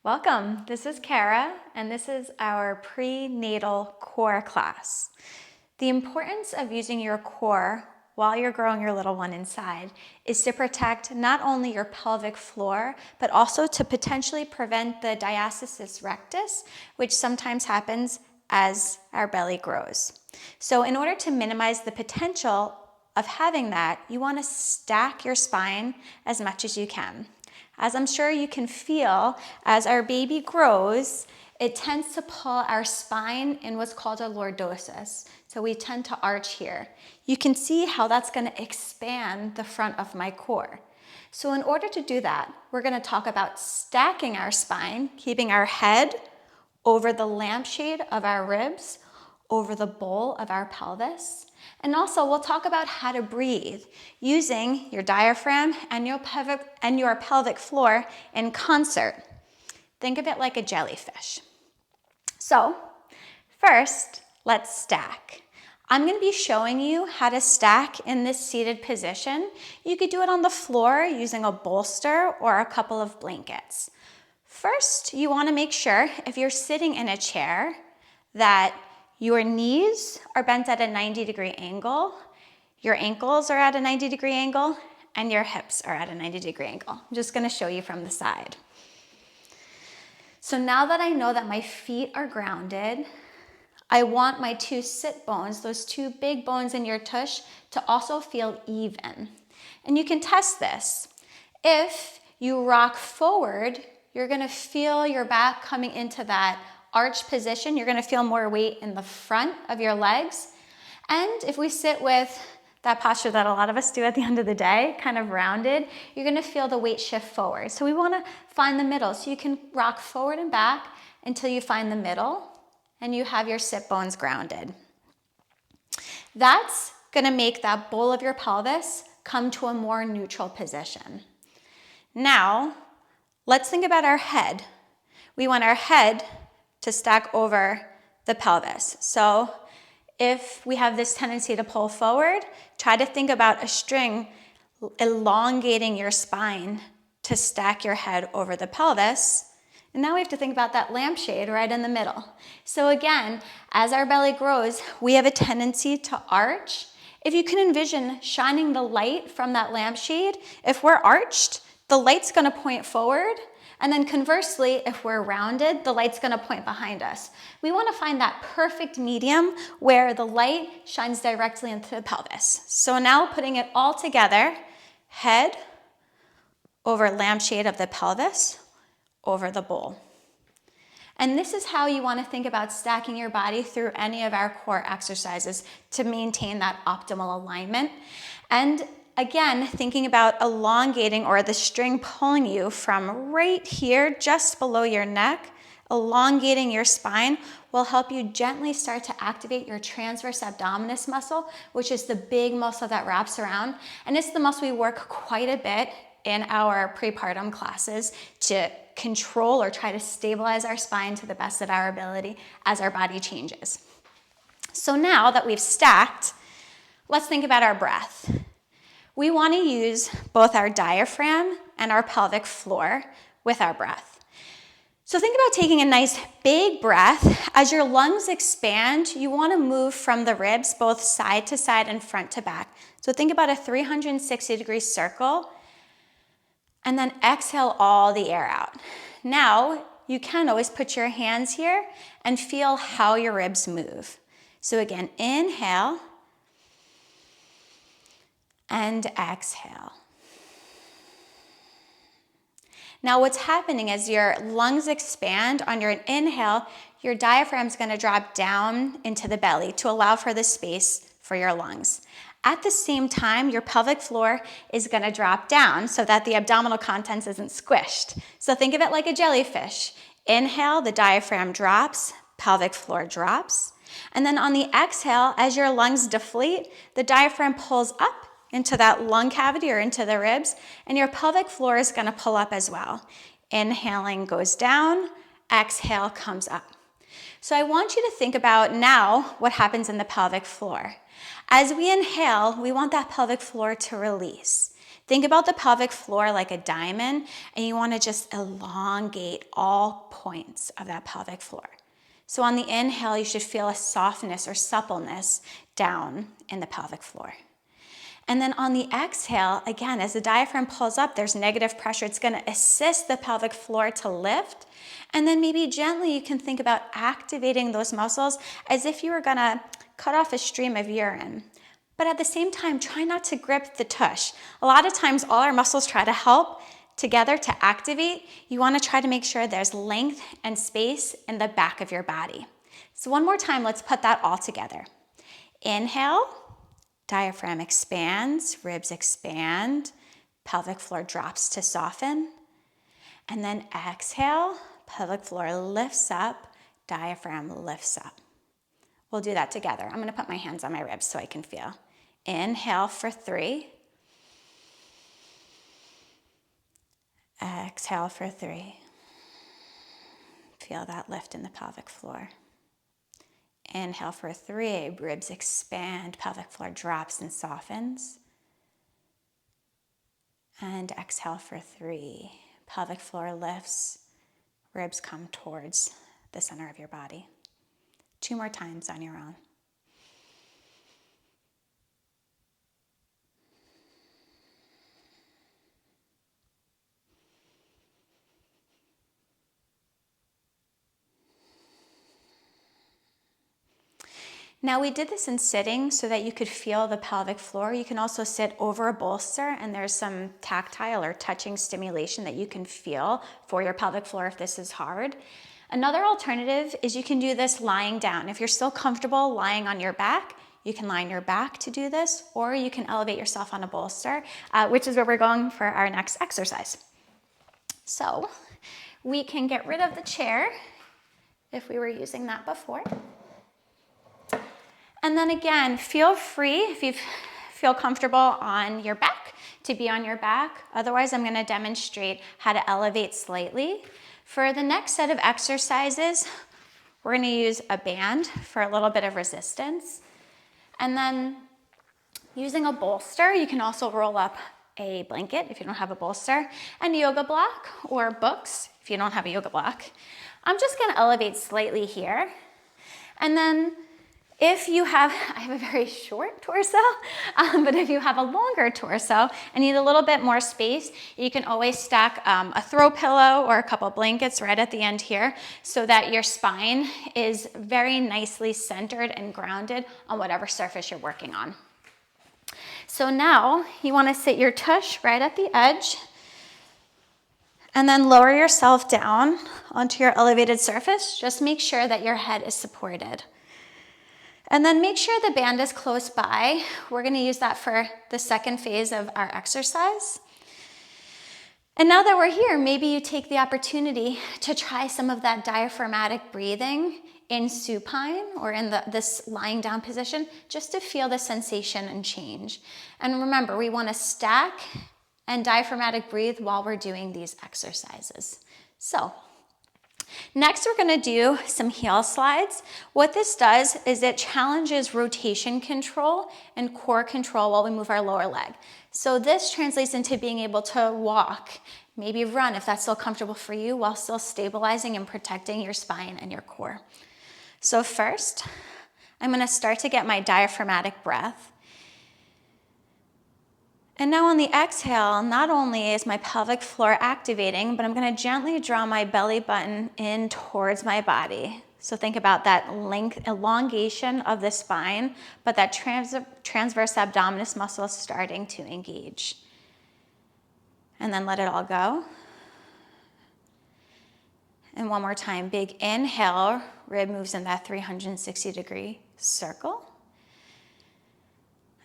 Welcome, this is Cara, and this is our prenatal core class. The importance of using your core while you're growing your little one inside is to protect not only your pelvic floor, but also to potentially prevent the diastasis rectus, which sometimes happens as our belly grows. So in order to minimize the potential of having that, you want to stack your spine as much as you can. As I'm sure you can feel, as our baby grows, it tends to pull our spine in what's called a lordosis. So we tend to arch here. You can see how that's going to expand the front of my core. So in order to do that, we're going to talk about stacking our spine, keeping our head over the lampshade of our ribs, over the bowl of our pelvis. And also we'll talk about how to breathe using your diaphragm and your pelvic floor in concert. Think of it like a jellyfish. So first, let's stack. I'm going to be showing you how to stack in this seated position. You could do it on the floor using a bolster or a couple of blankets. First, you want to make sure if you're sitting in a chair that your knees are bent at a 90-degree angle, your ankles are at a 90-degree angle, and your hips are at a 90-degree angle. I'm just going to show you from the side. So now that I know that my feet are grounded, I want my two sit bones, those two big bones in your tush, to also feel even. And you can test this. If you rock forward, you're going to feel your back coming into that arch position. You're going to feel more weight in the front of your legs. And if we sit with that posture that a lot of us do at the end of the day, kind of rounded, you're going to feel the weight shift forward. So we want to find the middle. So you can rock forward and back until you find the middle and you have your sit bones grounded. That's going to make that bowl of your pelvis come to a more neutral position. Now, let's think about our head. We want our head to stack over the pelvis. So if we have this tendency to pull forward, try to think about a string elongating your spine to stack your head over the pelvis. And now we have to think about that lampshade right in the middle. So again, as our belly grows, we have a tendency to arch. If you can envision shining the light from that lampshade, if we're arched, the light's going to point forward. And then conversely, if we're rounded, the light's going to point behind us. We want to find that perfect medium where the light shines directly into the pelvis. So now putting it all together, head over lampshade of the pelvis, over the bowl. And this is how you want to think about stacking your body through any of our core exercises to maintain that optimal alignment. And again, thinking about elongating or the string pulling you from right here, just below your neck, elongating your spine will help you gently start to activate your transverse abdominis muscle, which is the big muscle that wraps around. And it's the muscle we work quite a bit in our prepartum classes to control or try to stabilize our spine to the best of our ability as our body changes. So now that we've stacked, let's think about our breath. We want to use both our diaphragm and our pelvic floor with our breath. So think about taking a nice big breath. As your lungs expand, you want to move from the ribs both side to side and front to back. So think about a 360-degree circle and then exhale all the air out. Now, you can always put your hands here and feel how your ribs move. So again, inhale and exhale. Now what's happening as your lungs expand on your inhale, your diaphragm is going to drop down into the belly to allow for the space for your lungs. At the same time, your pelvic floor is going to drop down so that the abdominal contents isn't squished. So think of it like a jellyfish. Inhale, the diaphragm drops, pelvic floor drops. And then on the exhale, as your lungs deflate, the diaphragm pulls up into that lung cavity or into the ribs, and your pelvic floor is going to pull up as well. Inhaling goes down, exhale comes up. So I want you to think about now what happens in the pelvic floor. As we inhale, we want that pelvic floor to release. Think about the pelvic floor like a diamond, and you want to just elongate all points of that pelvic floor. So on the inhale, you should feel a softness or suppleness down in the pelvic floor. And then on the exhale, again, as the diaphragm pulls up, there's negative pressure. It's going to assist the pelvic floor to lift. And then maybe gently you can think about activating those muscles as if you were going to cut off a stream of urine. But at the same time, try not to grip the tush. A lot of times all our muscles try to help together to activate. You want to try to make sure there's length and space in the back of your body. So one more time, let's put that all together. Inhale, diaphragm expands, ribs expand, pelvic floor drops to soften. And then exhale, pelvic floor lifts up, diaphragm lifts up. We'll do that together. I'm going to put my hands on my ribs so I can feel. Inhale for 3. Exhale for 3. Feel that lift in the pelvic floor. Inhale for 3, ribs expand, pelvic floor drops and softens. And exhale for 3, pelvic floor lifts, ribs come towards the center of your body. 2 more times on your own. Now we did this in sitting so that you could feel the pelvic floor. You can also sit over a bolster and there's some tactile or touching stimulation that you can feel for your pelvic floor if this is hard. Another alternative is you can do this lying down. If you're still comfortable lying on your back, you can lie on your back to do this, or you can elevate yourself on a bolster, which is where we're going for our next exercise. So we can get rid of the chair if we were using that before. And then again, feel free, if you feel comfortable on your back, to be on your back. Otherwise, I'm going to demonstrate how to elevate slightly. For the next set of exercises, we're going to use a band for a little bit of resistance. And then using a bolster, you can also roll up a blanket if you don't have a bolster, and a yoga block or books if you don't have a yoga block. I'm just going to elevate slightly here. And then if you have, I have a very short torso, but if you have a longer torso and need a little bit more space, you can always stack a throw pillow or a couple blankets right at the end here so that your spine is very nicely centered and grounded on whatever surface you're working on. So now you want to sit your tush right at the edge and then lower yourself down onto your elevated surface. Just make sure that your head is supported. And then make sure the band is close by. We're going to use that for the second phase of our exercise. And now that we're here, maybe you take the opportunity to try some of that diaphragmatic breathing in supine or in this lying down position, just to feel the sensation and change. And remember, we want to stack and diaphragmatic breathe while we're doing these exercises. So next, we're going to do some heel slides. What this does is it challenges rotation control and core control while we move our lower leg. So this translates into being able to walk, maybe run if that's still comfortable for you, while still stabilizing and protecting your spine and your core. So first, I'm going to start to get my diaphragmatic breath. And now on the exhale, not only is my pelvic floor activating, but I'm going to gently draw my belly button in towards my body. So think about that length, elongation of the spine, but that transverse abdominis muscle is starting to engage. And then let it all go. And one more time, big inhale, rib moves in that 360-degree circle.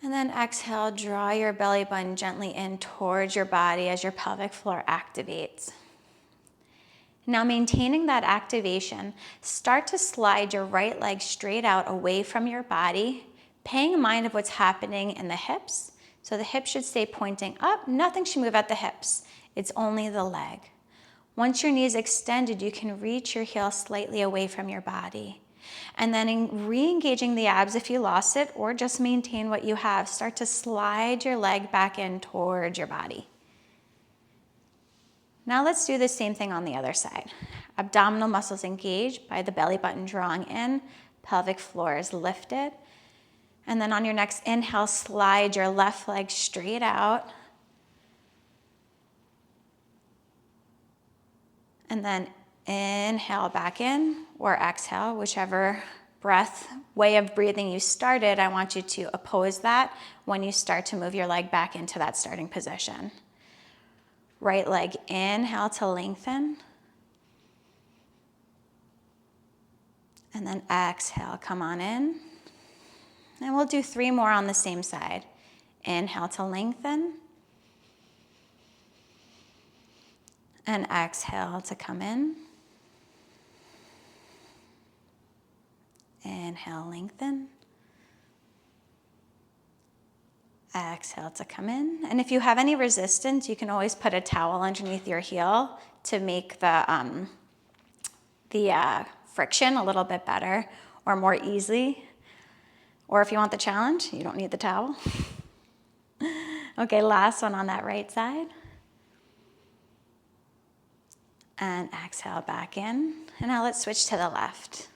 And then exhale, draw your belly button gently in towards your body as your pelvic floor activates. Now, maintaining that activation, start to slide your right leg straight out away from your body, paying mind of what's happening in the hips. So the hips should stay pointing up, nothing should move at the hips. It's only the leg. Once your knee is extended, you can reach your heel slightly away from your body. And then re-engaging the abs if you lost it, or just maintain what you have. Start to slide your leg back in towards your body. Now let's do the same thing on the other side. Abdominal muscles engaged by the belly button drawing in, pelvic floor is lifted. And then on your next inhale, slide your left leg straight out. And then inhale back in, or exhale, whichever way of breathing you started. I want you to oppose that when you start to move your leg back into that starting position. Right leg, inhale to lengthen. And then exhale, come on in. And we'll do 3 more on the same side. Inhale to lengthen. And exhale to come in. Inhale, lengthen. Exhale to come in. And if you have any resistance, you can always put a towel underneath your heel to make the friction a little bit better or more easy. Or if you want the challenge, you don't need the towel. Okay, last one on that right side. And exhale back in. And now let's switch to the left.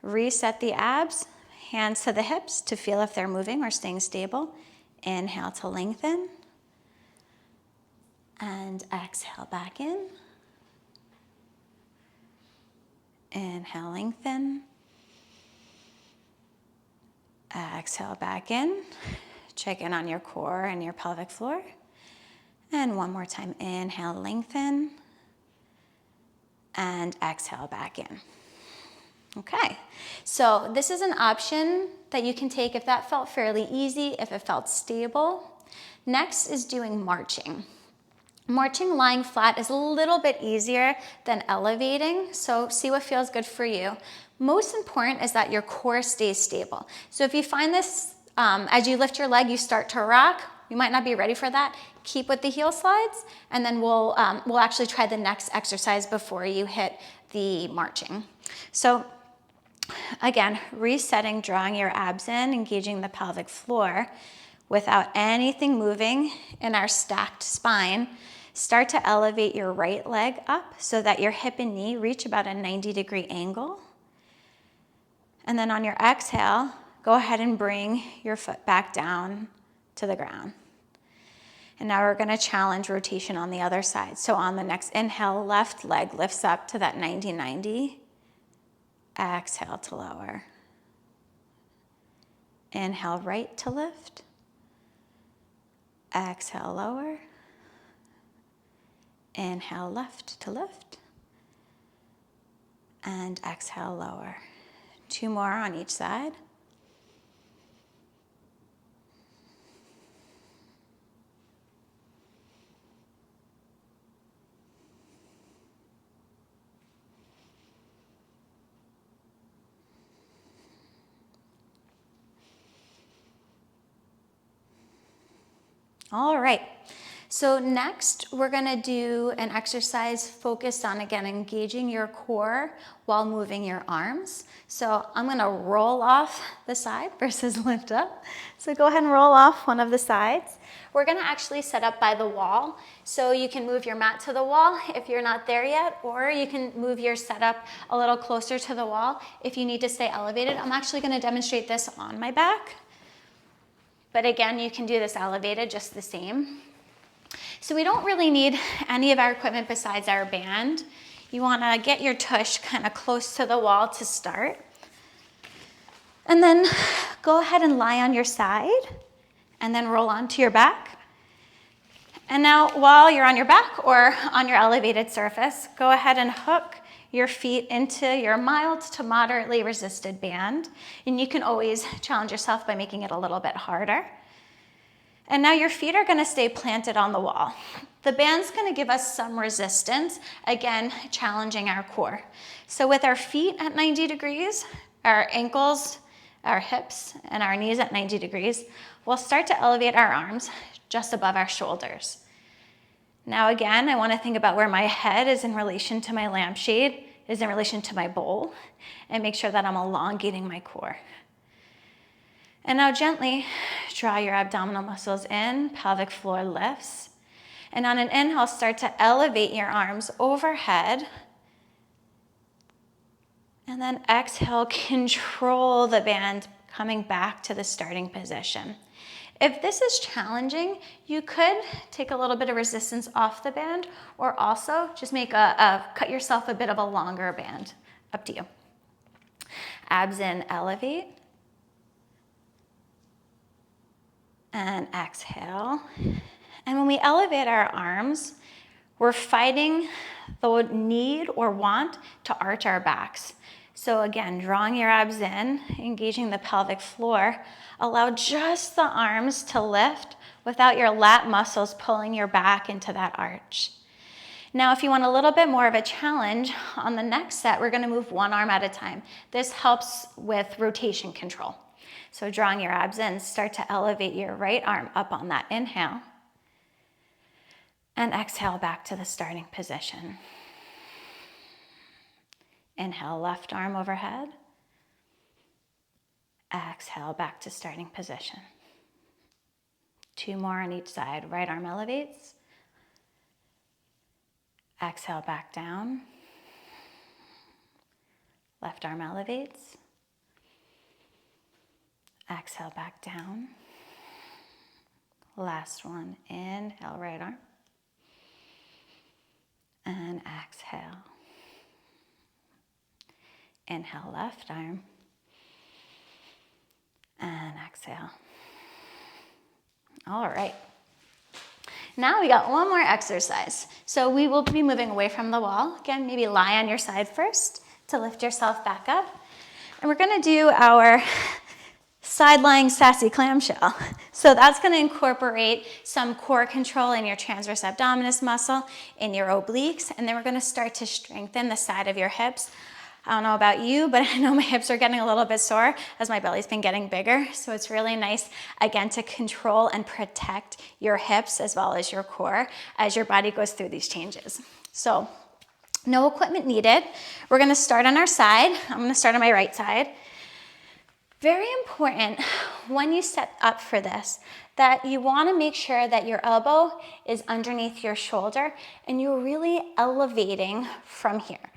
Reset the abs, hands to the hips to feel if they're moving or staying stable. Inhale to lengthen. And exhale back in. Inhale, lengthen. Exhale back in. Check in on your core and your pelvic floor. And one more time, inhale, lengthen. And exhale back in. Okay, so this is an option that you can take if that felt fairly easy, if it felt stable. Next is doing marching. Marching lying flat is a little bit easier than elevating, so see what feels good for you. Most important is that your core stays stable. So if you find this, as you lift your leg, you start to rock, you might not be ready for that. Keep with the heel slides, and then we'll actually try the next exercise before you hit the marching. So again, resetting, drawing your abs in, engaging the pelvic floor without anything moving in our stacked spine. Start to elevate your right leg up so that your hip and knee reach about a 90-degree angle. And then on your exhale, go ahead and bring your foot back down to the ground. And now we're gonna challenge rotation on the other side. So on the next inhale, left leg lifts up to that 90-90. Exhale to lower. Inhale, right to lift. Exhale, lower. Inhale, left to lift. And exhale, lower. 2 more on each side. All right, so next we're gonna do an exercise focused on, again, engaging your core while moving your arms. So I'm gonna roll off the side versus lift up. So go ahead and roll off one of the sides. We're gonna actually set up by the wall. So you can move your mat to the wall if you're not there yet, or you can move your setup a little closer to the wall if you need to stay elevated. I'm actually gonna demonstrate this on my back. But again, you can do this elevated just the same. So we don't really need any of our equipment besides our band. You wanna get your tush kind of close to the wall to start. And then go ahead and lie on your side and then roll onto your back. And now while you're on your back or on your elevated surface, go ahead and hook your feet into your mild to moderately resisted band. And you can always challenge yourself by making it a little bit harder. And now your feet are gonna stay planted on the wall. The band's gonna give us some resistance, again, challenging our core. So with our feet at 90 degrees, our ankles, our hips, and our knees at 90 degrees, we'll start to elevate our arms just above our shoulders. Now again, I wanna think about where my head is in relation to my lampshade. is in relation to my bowl, and make sure that I'm elongating my core. And now gently draw your abdominal muscles in, pelvic floor lifts. And on an inhale, start to elevate your arms overhead. And then exhale, control the band coming back to the starting position. If this is challenging, you could take a little bit of resistance off the band, or also just make cut yourself a bit of a longer band. Up to you. Abs in, elevate. And exhale. And when we elevate our arms, we're fighting the need or want to arch our backs. So again, drawing your abs in, engaging the pelvic floor, allow just the arms to lift without your lat muscles pulling your back into that arch. Now, if you want a little bit more of a challenge, on the next set, we're gonna move one arm at a time. This helps with rotation control. So drawing your abs in, start to elevate your right arm up on that inhale. And exhale back to the starting position. Inhale, left arm overhead. Exhale back to starting position. 2 more on each side. Right arm elevates. Exhale back down. Left arm elevates. Exhale back down. Last one, inhale, right arm. And exhale. Inhale, left arm. And exhale. All right. Now we got one more exercise. So we will be moving away from the wall. Again, maybe lie on your side first to lift yourself back up. And we're gonna do our side-lying sassy clamshell. So that's gonna incorporate some core control in your transverse abdominis muscle, in your obliques, and then we're gonna start to strengthen the side of your hips. I don't know about you, but I know my hips are getting a little bit sore as my belly's been getting bigger. So it's really nice, again, to control and protect your hips as well as your core as your body goes through these changes. So no equipment needed. We're gonna start on our side. I'm gonna start on my right side. Very important when you set up for this, that you wanna make sure that your elbow is underneath your shoulder and you're really elevating from here.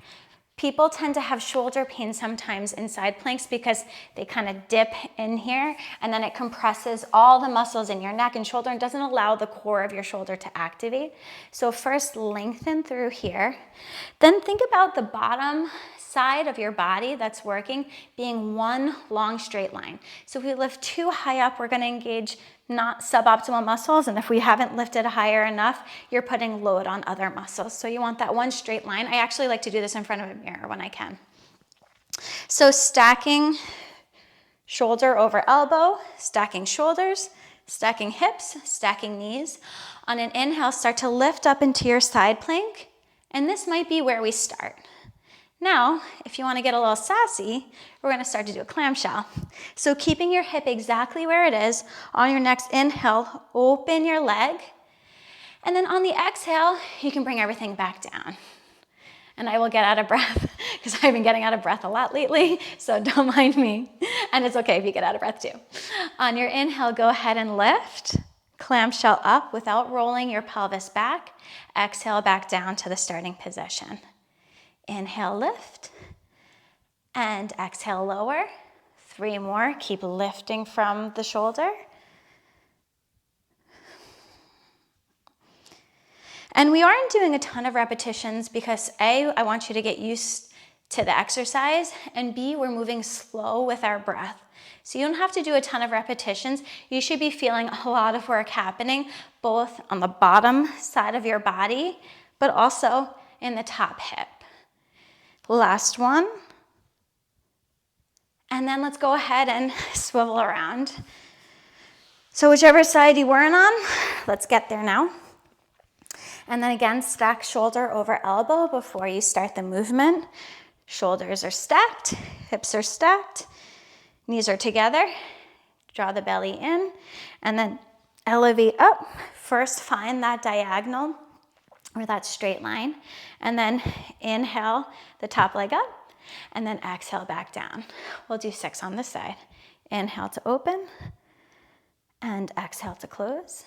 People tend to have shoulder pain sometimes in side planks because they kind of dip in here and then it compresses all the muscles in your neck and shoulder and doesn't allow the core of your shoulder to activate. So first lengthen through here. Then think about the bottom side of your body that's working being one long straight line. So if we lift too high up, we're gonna engage not suboptimal muscles, and if we haven't lifted higher enough, you're putting load on other muscles. So you want that one straight line. I actually like to do this in front of a mirror when I can. So stacking shoulder over elbow, stacking shoulders, stacking hips, stacking knees. On an inhale, start to lift up into your side plank, and this might be where we start. Now, if you want to get a little sassy, we're going to start to do a clamshell. So keeping your hip exactly where it is, on your next inhale, open your leg. And then on the exhale, you can bring everything back down. And I will get out of breath because I've been getting out of breath a lot lately, so don't mind me. And it's okay if you get out of breath too. On your inhale, go ahead and lift. Clamshell up without rolling your pelvis back. Exhale back down to the starting position. Inhale, lift, and exhale, lower. 3 more, keep lifting from the shoulder. And we aren't doing a ton of repetitions because A, I want you to get used to the exercise, and B, we're moving slow with our breath. So you don't have to do a ton of repetitions. You should be feeling a lot of work happening, both on the bottom side of your body, but also in the top hip. Last one. And then let's go ahead and swivel around. So whichever side you weren't on, let's get there now. And then again, stack shoulder over elbow before you start the movement. Shoulders are stacked, hips are stacked, knees are together. Draw the belly in and then elevate up. First, find that diagonal or that straight line. And then inhale the top leg up, and then exhale back down. We'll do 6 on this side. Inhale to open, and exhale to close.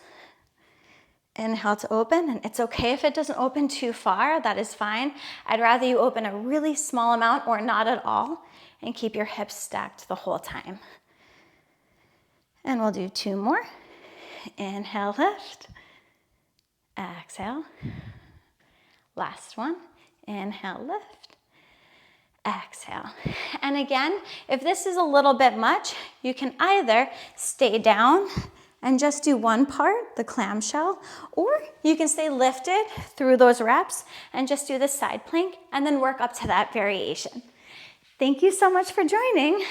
Inhale to open, and it's okay if it doesn't open too far, that is fine. I'd rather you open a really small amount or not at all, and keep your hips stacked the whole time. And we'll do 2 more. Inhale, lift. Exhale. Last one. Inhale, lift. Exhale. And again, if this is a little bit much, you can either stay down and just do one part, the clamshell, or you can stay lifted through those reps and just do the side plank and then work up to that variation. Thank you so much for joining.